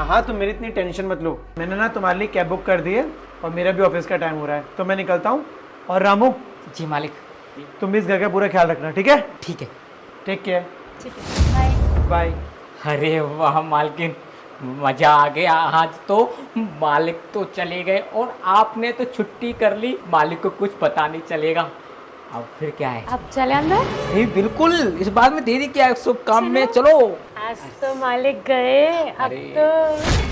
हाँ हाँ, तुम मेरी इतनी टेंशन मत लो। मैंने ना तुम्हारे लिए कैब बुक कर दी है और मेरा भी ऑफिस का टाइम हो रहा है, तो मैं निकलता हूँ। और रामू, जी मालिक। तुम भी इस घर का पूरा ख्याल रखना, ठीक है? ठीक है। Take care. ठीक है, बाय। बाय। अरे वाह मालकिन, मजा आ गया आज तो। मालिक तो चले गए और आपने तो छुट्टी कर ली, मालिक को कुछ पता नहीं चलेगा। अब फिर क्या है? अब चले अंदर। नहीं बिल्कुल, इस बार में देरी क्या है, शुभ काम में चलो। आज तो मालिक गए, अब अरे तो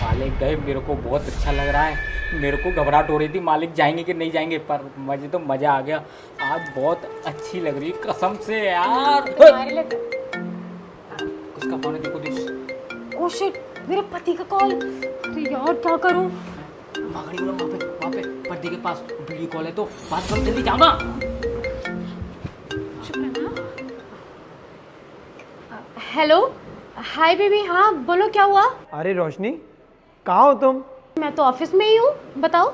मालिक गए, मेरे को बहुत अच्छा लग रहा है। मेरे को घबराहट हो रही थी मालिक जाएंगे कि नहीं जाएंगे, पर मुझे तो मज़ा आ गया। आज बहुत अच्छी लग रही कसम से यार। तुम्हारे लिए किसका फोन है? देखो देखो। ओ शिट, मेरे पति का कॉल। अरे यार क्या करूं? भागड़ी बोलो, वहाँ पे पर्दे के पास वीडियो कॉल है, तो बात करो, जल्दी जाओ ना। Hello, hi baby. हाँ बोलो, क्या हुआ? अरे रोशनी, कहाँ हो तुम? मैं तो ऑफिस में ही हूँ, बताओ।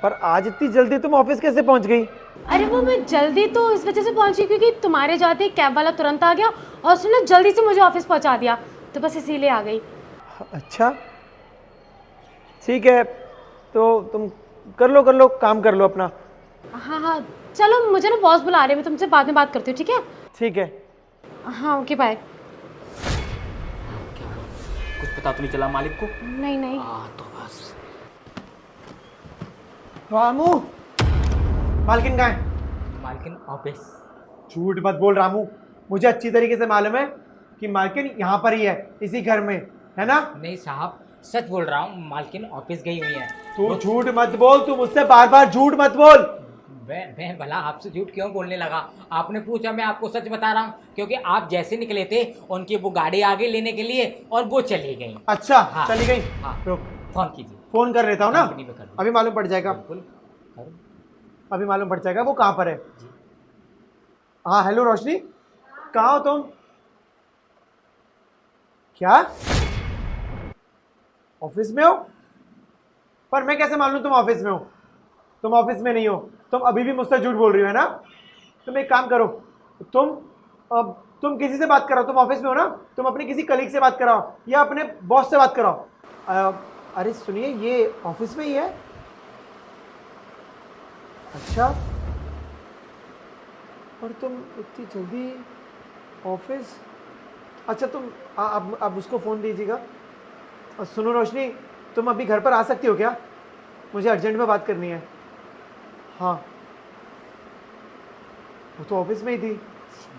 पर आज इतनी जल्दी तुम ऑफिस कैसे पहुँच गई? अरे वो मैं जल्दी तो इस वजह से पहुंची क्योंकि तुम्हारे जाते ही कैब वाला तुरंत आ गया और उसने ना जल्दी से मुझे ऑफिस पहुंचा दिया, तो बस इसीलिए आ गई। अच्छा ठीक है, तो तुम कर लो, काम कर लो अपना। हाँ हाँ चलो, मुझे ना बॉस बुला रहे हैं, मैं तुमसे बाद में बात करती हूँ, ठीक है? ठीक है। हाँ ओके बाय। क्या कुछ पता तो नहीं चला मालिक को? नहीं नहीं। तो बस। रामू, मालकिन कहाँ है? मालकिन ऑफिस। झूठ मत बोल रामू, मुझे अच्छी तरीके से मालूम है कि मालकिन यहाँ पर ही है, इसी घर में, है ना? नहीं साहब, सच बोल रहा हूँ, मालकिन ऑफिस गई हुई है। तू झूठ मत बोल, तू मुझसे बार बार झूठ मत बोल। मैं भला आपसे झूठ क्यों बोलने लगा? आपने पूछा, मैं आपको सच बता रहा हूँ, क्योंकि आप जैसे निकले थे उनकी वो गाड़ी आगे लेने के लिए और वो चली गई। अच्छा हाँ, चली गई? हाँ, रुक, फोन कीजिए। फोन कर लेता हूँ ना, कंपनी पे कर लो। अभी मालूम पड़ जाएगा। बिल्कुल करो। अभी मालूम पड़ जाएगा वो कहाँ पर है। जी। हाँ हेलो रोशनी, कहाँ हो तुम? क्या ऑफिस में हो? पर मैं कैसे मालूम तुम ऑफिस में हो? तुम ऑफिस में नहीं हो, तुम अभी भी मुझसे झूठ बोल रही हो, है ना? तुम एक काम करो, तुम किसी से बात कराओ, तुम ऑफिस में हो ना, तुम अपने किसी कलीग से बात कराओ या अपने बॉस से बात कराओ। अरे सुनिए, ये ऑफिस में ही है? अच्छा, और तुम इतनी जल्दी ऑफिस? अच्छा तुम अब उसको फ़ोन दीजिएगा। और सुनो रोशनी, तुम अभी घर पर आ सकती हो क्या? मुझे अर्जेंट में बात करनी है। हाँ, वो तो ऑफिस में ही थी।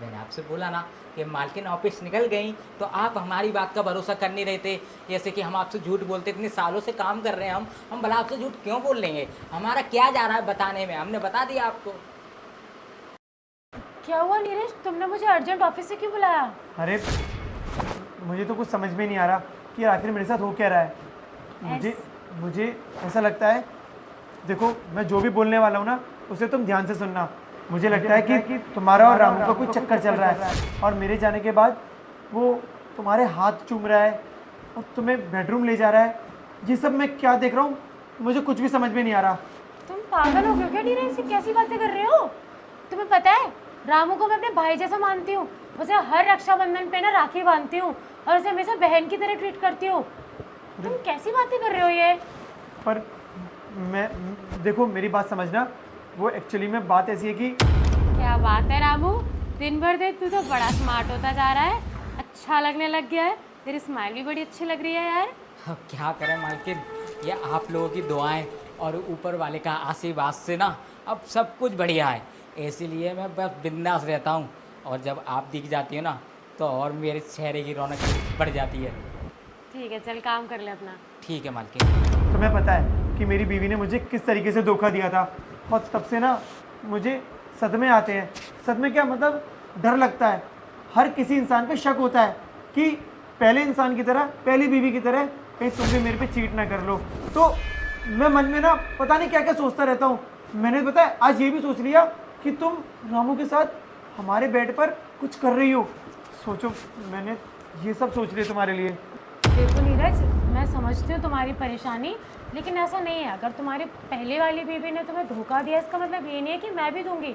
मैंने आपसे बोला ना कि मालकिन ऑफिस निकल गई, तो आप हमारी बात का भरोसा कर नहीं रहे थे। जैसे कि हम आपसे झूठ बोलते, इतने सालों से काम कर रहे हैं हम भला आपसे झूठ क्यों बोल लेंगे? हमारा क्या जा रहा है बताने में, हमने बता दिया आपको। क्या हुआ नीरज, तुमने मुझे अर्जेंट ऑफिस से क्यों बुलाया? अरे मुझे तो कुछ समझ में नहीं आ रहा कि आखिर मेरे साथ हो क्या रहा है। मुझे ऐसा लगता है, देखो मैं जो भी बोलने वाला हूँ ना, उसे तुम ध्यान से सुनना। मुझे लगता है कि तुम्हारा और रामू का कोई चक्कर चल रहा है, और मेरे जाने के बाद वो तुम्हारे हाथ चूम रहा है और तुम्हें बेडरूम ले जा रहा है। ये सब मैं क्या देख रहा हूँ, मुझे कुछ भी समझ में नहीं आ रहा। तुम पागल हो गए क्या नीरज, ये कैसी बातें कर रहे हो? तुम्हें पता है, रामू को मैं अपने भाई जैसा मानती हूँ, उसे हर रक्षाबंधन पे ना राखी बांधती हूँ और उसे हमेशा बहन की तरह ट्रीट करती हूँ। तुम कैसी बातें कर रहे हो ये? पर मैं, देखो मेरी बात समझना, वो एक्चुअली में बात ऐसी है कि क्या बात है रामू, दिन भर देख तू तो बड़ा स्मार्ट होता जा रहा है, अच्छा लगने लग गया है, तेरी स्माइल भी बड़ी अच्छी लग रही है यार। अब क्या करें मालकिन, ये आप लोगों की दुआएं और ऊपर वाले का आशीर्वाद से ना अब सब कुछ बढ़िया है, इसीलिए मैं बस बिंदास रहता हूँ। और जब आप दिख जाती हो ना, तो और मेरे चेहरे की रौनक बढ़ जाती है। ठीक है चल काम कर ले अपना। ठीक है मालकिन। तुम्हें पता है कि मेरी बीवी ने मुझे किस तरीके से धोखा दिया था, और तब से ना मुझे सदमे आते हैं। सदमे क्या मतलब, डर लगता है। हर किसी इंसान पे शक होता है कि पहले इंसान की तरह, पहली बीवी की तरह कहीं तुम भी मेरे पे चीट ना कर लो। तो मैं मन में ना पता नहीं क्या क्या सोचता रहता हूँ। मैंने पता है आज ये भी सोच लिया कि तुम रामू के साथ हमारे बेड पर कुछ कर रही हो। सोचो, मैंने ये सब सोच लिया तुम्हारे लिए। देखो नीरज, मैं समझती हूँ तुम्हारी परेशानी, लेकिन ऐसा नहीं है। अगर तुम्हारी पहले वाली बीवी ने तुम्हें धोखा दिया, इसका मतलब ये नहीं है कि मैं भी दूंगी।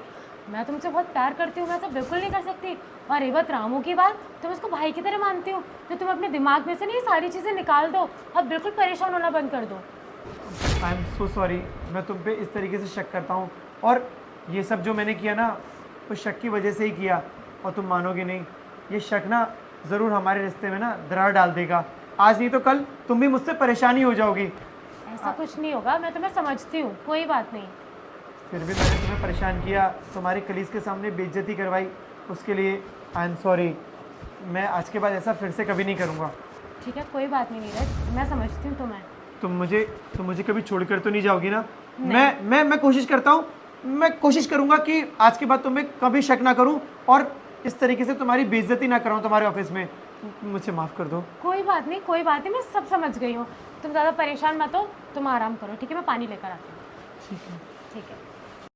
मैं तुमसे बहुत प्यार करती हूँ, मैं ऐसा बिल्कुल नहीं कर सकती। और रही बात रामू की बात, तो मैं उसको भाई की तरह मानती हूँ। तो तुम अपने दिमाग में से ना ये सारी चीज़ें निकाल दो और बिल्कुल परेशान होना बंद कर दो। आई एम सो सॉरी, मैं तुम पे इस तरीके से शक करता हूँ, और ये सब जो मैंने किया ना उस शक की वजह से ही किया। और तुम मानोगे नहीं, ये शक ना ज़रूर हमारे रिश्ते में ना दरार डाल देगा। आज नहीं तो कल तुम भी मुझसे परेशानी हो जाओगी। ऐसा कुछ नहीं होगा, मैं तुम्हें समझती हूँ, कोई बात नहीं। फिर भी मैंने तुम्हें परेशान किया, तुम्हारे कलीस के सामने बेइज्जती करवाई, उसके लिए आई एम सॉरी। मैं आज के बाद ऐसा फिर से कभी नहीं करूँगा। ठीक है, कोई बात नहीं नीरज, मैं समझती हूँ तुम्हें। तुम मुझे कभी छोड़कर तो नहीं जाओगी ना? मैं कोशिश करता हूँ, मैं कोशिश करूँगा कि आज के बाद तुम्हें कभी शक ना करूँ और इस तरीके से तुम्हारी बेइज्जती ना कराऊँ तुम्हारे ऑफिस में। मुझे माफ़ कर दो। कोई बात नहीं, कोई बात नहीं, मैं सब समझ गई हूँ। तुम ज़्यादा परेशान मत हो, तुम आराम करो, ठीक है? मैं पानी लेकर आती हूँ। ठीक है। ठीक है।